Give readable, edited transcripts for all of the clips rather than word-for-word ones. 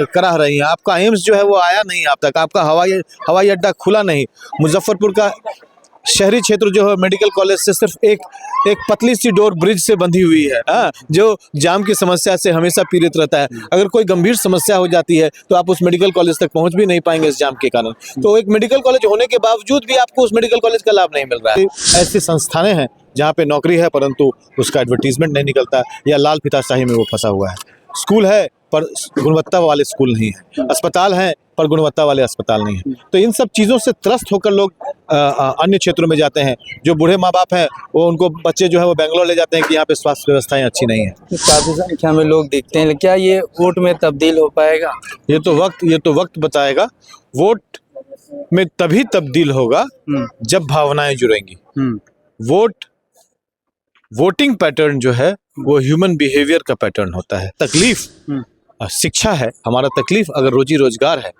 करा रही हैं। आपका एम्स जो है वो आया नहीं आप तक, आपका हवाई अड्डा खुला नहीं। मुजफ्फरपुर का शहरी क्षेत्र जो है मेडिकल कॉलेज से सिर्फ एक पतली सी डोर ब्रिज से बंधी हुई है, जो जाम की समस्या से हमेशा पीड़ित रहता है। अगर कोई गंभीर समस्या हो जाती है तो आप उस मेडिकल कॉलेज तक पहुंच भी नहीं पाएंगे इस जाम के कारण। तो एक मेडिकल कॉलेज होने के बावजूद भी आपको उस मेडिकल कॉलेज का लाभ नहीं मिल रहा है। ऐसी संस्थानें हैं जहाँ पे नौकरी है परंतु उसका एडवर्टीजमेंट नहीं निकलता, या लाल फीताशाही में वो फंसा हुआ है। स्कूल है पर गुणवत्ता वाले स्कूल नहीं है, अस्पताल हैं पर गुणवत्ता वाले अस्पताल नहीं है। तो इन सब चीज़ों से त्रस्त होकर लोग अन्य क्षेत्रों में जाते हैं। जो बूढ़े माँ बाप हैं वो उनको बच्चे जो है वो बेंगलोर ले जाते हैं कि यहाँ पे स्वास्थ्य व्यवस्थाएं अच्छी नहीं है। काफी संख्या में लोग दिखते हैं, क्या ये वोट में तब्दील हो पाएगा? ये तो वक्त बताएगा। वोट में तभी तब्दील होगा जब भावनाएं जुड़ेंगी। वोटिंग पैटर्न जो है वो ह्यूमन बिहेवियर का पैटर्न होता है। तकलीफ शिक्षा है, हमारा तकलीफ अगर रोजी रोजगार है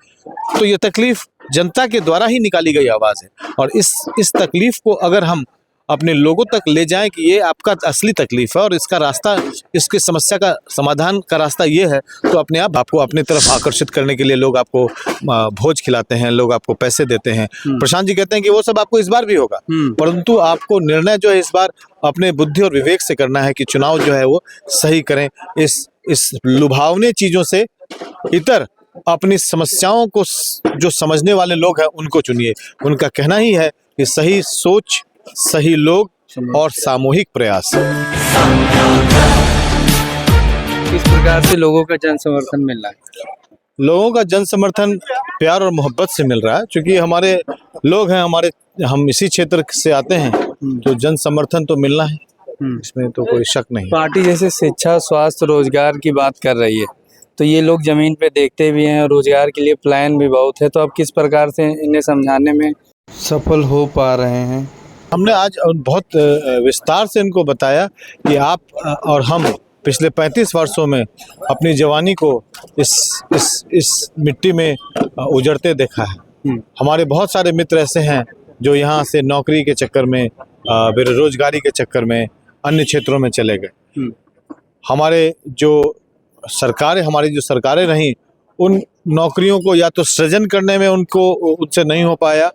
तो ये तकलीफ जनता के द्वारा ही निकाली गई आवाज़ है। और इस तकलीफ को अगर हम अपने लोगों तक ले जाएं कि ये आपका असली तकलीफ है और इसका रास्ता, इसकी समस्या का समाधान का रास्ता ये है, तो अपने आप आपको अपनी तरफ आकर्षित करने के लिए लोग आपको भोज खिलाते हैं, लोग आपको पैसे देते हैं। प्रशांत जी कहते हैं कि वो सब आपको इस बार भी होगा, परंतु आपको निर्णय जो है इस बार अपने बुद्धि और विवेक से करना है कि चुनाव जो है वो सही करें। इस लुभावने चीज़ों से इतर अपनी समस्याओं को जो समझने वाले लोग हैं उनको चुनिए। उनका कहना ही है कि सही सोच, सही लोग और सामूहिक प्रयास। किस प्रकार से लोगों का जन समर्थन मिल रहा है? लोगों का जन समर्थन प्यार और मोहब्बत से मिल रहा है, क्योंकि हमारे लोग हैं, हम इसी क्षेत्र से आते हैं, तो जन समर्थन तो मिलना है, इसमें तो कोई शक नहीं। पार्टी जैसे शिक्षा, स्वास्थ्य, रोजगार की बात कर रही है, तो ये लोग जमीन पे देखते भी हैं और रोजगार के लिए प्लान भी बहुत है, तो आप किस प्रकार से इन्हें समझाने में सफल हो पा रहे हैं? हमने आज बहुत विस्तार से इनको बताया कि आप और हम पिछले 35 वर्षों में अपनी जवानी को इस मिट्टी में उजड़ते देखा है। हमारे बहुत सारे मित्र ऐसे हैं जो यहाँ से नौकरी के चक्कर में, बेरोजगारी के चक्कर में अन्य क्षेत्रों में चले गए। हमारी जो सरकारें रहीं, उन नौकरियों को या तो सृजन करने में उनसे नहीं हो पाया,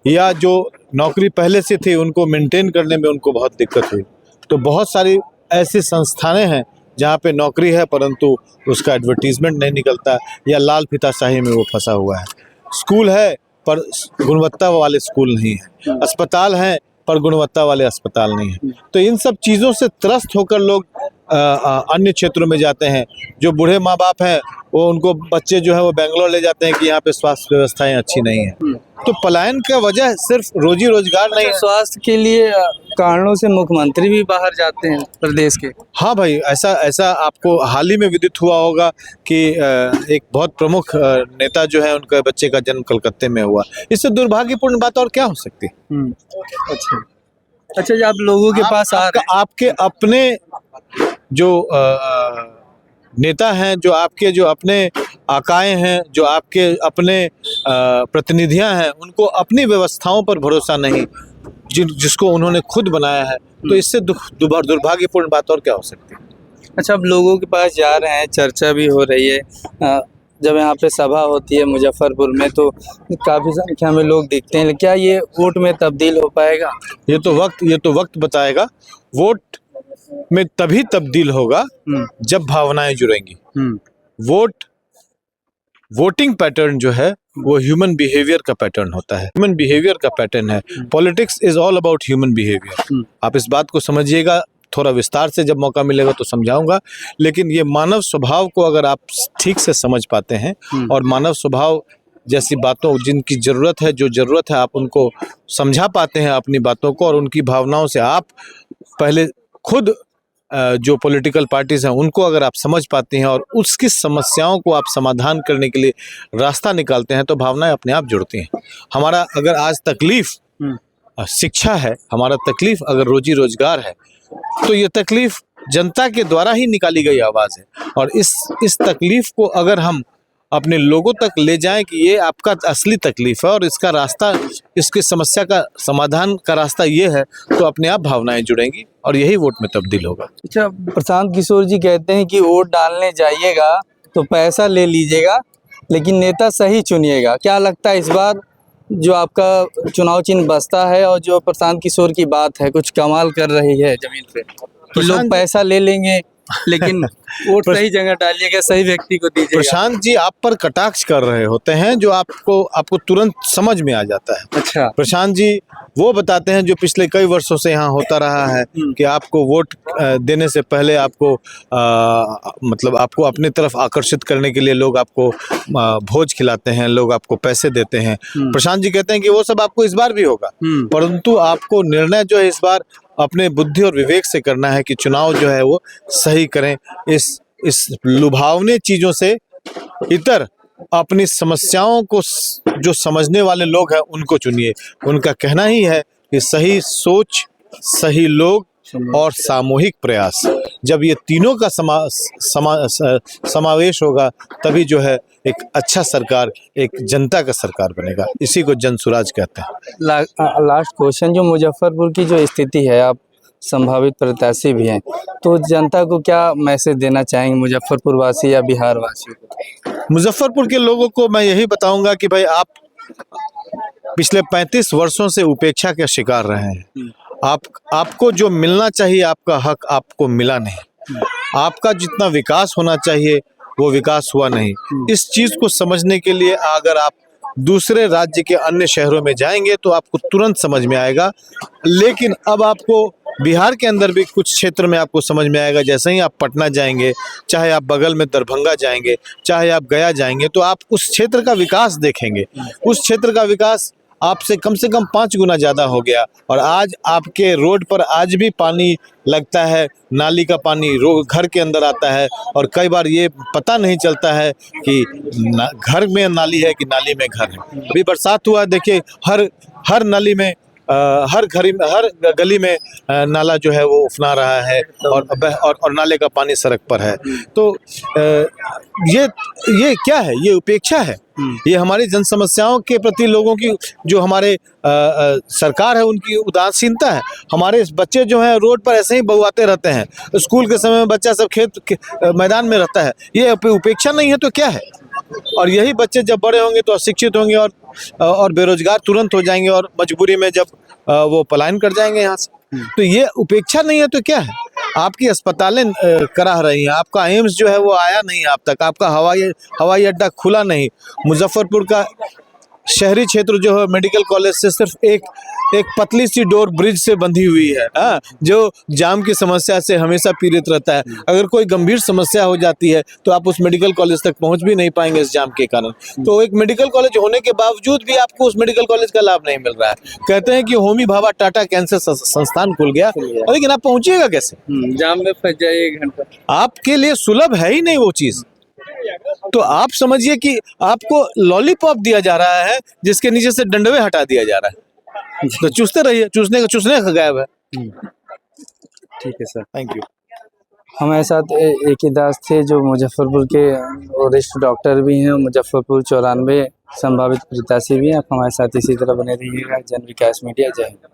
या जो नौकरी पहले से थी उनको मेंटेन करने में उनको बहुत दिक्कत हुई। तो बहुत सारी ऐसी संस्थानें हैं जहाँ पे नौकरी है परंतु उसका एडवर्टीजमेंट नहीं निकलता, या लाल फीताशाही में वो फंसा हुआ है। स्कूल है पर गुणवत्ता वाले स्कूल नहीं है, अस्पताल हैं पर गुणवत्ता वाले अस्पताल नहीं है। तो इन सब चीज़ों से त्रस्त होकर लोग अन्य क्षेत्रों में जाते हैं। जो बूढ़े माँ बाप हैं वो उनको बच्चे जो है वो बेंगलोर ले जाते हैं कि यहाँ पे स्वास्थ्य व्यवस्थाएं अच्छी नहीं है। तो पलायन का वजह सिर्फ रोजी रोजगार नहीं है। स्वास्थ्य के लिए कारणों से मुख्यमंत्री भी बाहर जाते हैं प्रदेश के। हाँ भाई, ऐसा आपको हाल ही में विदित हुआ होगा कि एक बहुत प्रमुख नेता जो है उनके बच्चे का जन्म कलकत्ते में हुआ। इससे दुर्भाग्यपूर्ण बात और क्या हो सकती है? अच्छा, जब आप लोगों के पास आपके अपने जो नेता हैं, जो अपने आकाएं हैं, जो आपके अपने प्रतिनिधियां हैं, उनको अपनी व्यवस्थाओं पर भरोसा नहीं जिसको उन्होंने खुद बनाया है, तो इससे दुर्भाग्यपूर्ण बात और क्या हो सकती है? अच्छा, अब लोगों के पास जा रहे हैं, चर्चा भी हो रही है, जब यहाँ पे सभा होती है मुजफ्फरपुर में तो काफी संख्या में लोग दिखते हैं, क्या ये वोट में तब्दील हो पाएगा? ये तो वक्त बताएगा। वोट में तभी तब्दील होगा जब भावनाएं जुड़ेंगी। वोटिंग पैटर्न जो है वो ह्यूमन बिहेवियर का पैटर्न होता है, ह्यूमन बिहेवियर का पैटर्न है। Politics is all about human behaviour. आप इस बात को समझिएगा, थोड़ा विस्तार से जब मौका मिलेगा तो समझाऊंगा, लेकिन ये मानव स्वभाव को अगर आप ठीक से समझ पाते हैं और मानव स्वभाव जैसी बातों जिनकी ज़रूरत है, जो ज़रूरत है, आप उनको समझा पाते हैं अपनी बातों को, और उनकी भावनाओं से आप पहले खुद जो पॉलिटिकल पार्टीज हैं उनको अगर आप समझ पाते हैं और उसकी समस्याओं को आप समाधान करने के लिए रास्ता निकालते हैं, तो भावनाएं अपने आप जुड़ती हैं। हमारा अगर आज तकलीफ शिक्षा है, हमारा तकलीफ अगर रोजी रोजगार है, तो ये तकलीफ जनता के द्वारा ही निकाली गई आवाज़ है। और इस तकलीफ को अगर हम अपने लोगों तक ले जाएं कि ये आपका असली तकलीफ है और इसका रास्ता, इसकी समस्या का समाधान का रास्ता ये है, तो अपने आप भावनाएं जुड़ेंगी और यही वोट में तब्दील होगा। अच्छा, प्रशांत किशोर जी कहते हैं कि वोट डालने जाइएगा तो पैसा ले लीजिएगा, लेकिन नेता सही चुनिएगा। क्या लगता है इस बार जो आपका चुनाव चिन्ह बसता है और जो प्रशांत किशोर की बात है कुछ कमाल कर रही है जमीन पे, कि लोग पैसा ले लेंगे लेकिन वोट सही जगह डालिएगा, सही व्यक्ति को दीजिएगा। प्रशांत जी आप पर कटाक्ष कर रहे होते हैं जो आपको तुरंत समझ में आ जाता है। अच्छा, प्रशांत जी वो बताते हैं जो पिछले कई वर्षों से यहाँ होता रहा है कि आपको वोट देने से पहले आपको मतलब आपको अपनी तरफ आकर्षित करने के लिए लोग आपको भोज खिलाते हैं, लोग आपको पैसे देते हैं। प्रशांत जी कहते हैं कि वो सब आपको इस बार भी होगा, परंतु आपको निर्णय जो है इस बार अपने बुद्धि और विवेक से करना है कि चुनाव जो है वो सही करें। इस लुभावनी चीजों से इतर अपनी समस्याओं को जो समझने वाले लोग हैं उनको चुनिए। उनका कहना ही है कि सही सोच, सही लोग और सामूहिक प्रयास, जब ये तीनों का समावेश होगा तभी जो है एक अच्छा सरकार, एक जनता का सरकार बनेगा। इसी को जन सुराज कहते हैं। लास्ट क्वेश्चन, जो मुजफ्फरपुर की जो स्थिति है, आप संभावित प्रत्याशी भी हैं, तो जनता को क्या मैसेज देना चाहेंगे, मुजफ्फरपुर वासी या बिहार वासियों को? मुजफ्फरपुर के लोगों को मैं यही बताऊंगा कि भाई आप पिछले 35 वर्षों से उपेक्षा के शिकार रहे हैं। आपको जो मिलना चाहिए आपका हक आपको मिला नहीं। आपका जितना विकास होना चाहिए वो विकास हुआ नहीं। इस चीज को समझने के लिए अगर आप दूसरे राज्य के अन्य शहरों में जाएंगे तो आपको तुरंत समझ में आएगा। लेकिन अब आपको बिहार के अंदर भी कुछ क्षेत्र में आपको समझ में आएगा। जैसे ही आप पटना जाएंगे, चाहे आप बगल में दरभंगा जाएंगे, चाहे आप गया जाएंगे, तो आप उस क्षेत्र का विकास देखेंगे। उस क्षेत्र का विकास आपसे कम से कम 5 गुना ज़्यादा हो गया। और आज आपके रोड पर आज भी पानी लगता है, नाली का पानी घर के अंदर आता है और कई बार ये पता नहीं चलता है कि घर में नाली है कि नाली में घर है। अभी बरसात हुआ, देखिए हर नाली में हर गली में नाला जो है वो उफना रहा है और नाले का पानी सड़क पर है। तो ये क्या है? ये उपेक्षा है। ये हमारी जन समस्याओं के प्रति लोगों की जो हमारे सरकार है उनकी उदासीनता है। हमारे बच्चे जो हैं रोड पर ऐसे ही बहुआते रहते हैं। स्कूल के समय में बच्चा सब खेत मैदान में रहता है। ये उपेक्षा नहीं है तो क्या है? और यही बच्चे जब बड़े होंगे तो अशिक्षित होंगे और बेरोजगार तुरंत हो जाएंगे और मजबूरी में जब वो पलायन कर जाएंगे यहाँ से। तो ये उपेक्षा नहीं है तो क्या है? आपकी अस्पतालें कराह रही हैं, आपका एम्स जो है वो आया नहीं आप तक, आपका हवाई अड्डा खुला नहीं। मुजफ्फरपुर का शहरी क्षेत्र जो है मेडिकल कॉलेज से सिर्फ एक पतली सी डोर ब्रिज से बंधी हुई है, जो जाम की समस्या से हमेशा पीड़ित रहता है। अगर कोई गंभीर समस्या हो जाती है तो आप उस मेडिकल कॉलेज तक पहुंच भी नहीं पाएंगे इस जाम के कारण। तो एक मेडिकल कॉलेज होने के बावजूद भी आपको उस मेडिकल कॉलेज का लाभ नहीं मिल रहा है। कहते हैं कि होमी भाभा टाटा कैंसर संस्थान खुल गया, लेकिन आप पहुंचिएगा कैसे? जाम में फंस जाइए 1 घंटा। आपके लिए सुलभ है ही नहीं वो चीज। तो आप समझिए कि आपको लॉलीपॉप दिया जा रहा है जिसके नीचे से डंडवे हटा दिया जा रहा है। तो चूसते रहिए, चूसने का गायब है। ठीक है सर, थैंक यू। हमारे साथ एक ही दास थे जो मुजफ्फरपुर के वरिष्ठ डॉक्टर भी हैं, मुजफ्फरपुर 94 संभावित प्रत्याशी भी हैं। आप हमारे साथ इसी तरह बने रहिएगा। जन विकास मीडिया। जय हिंद।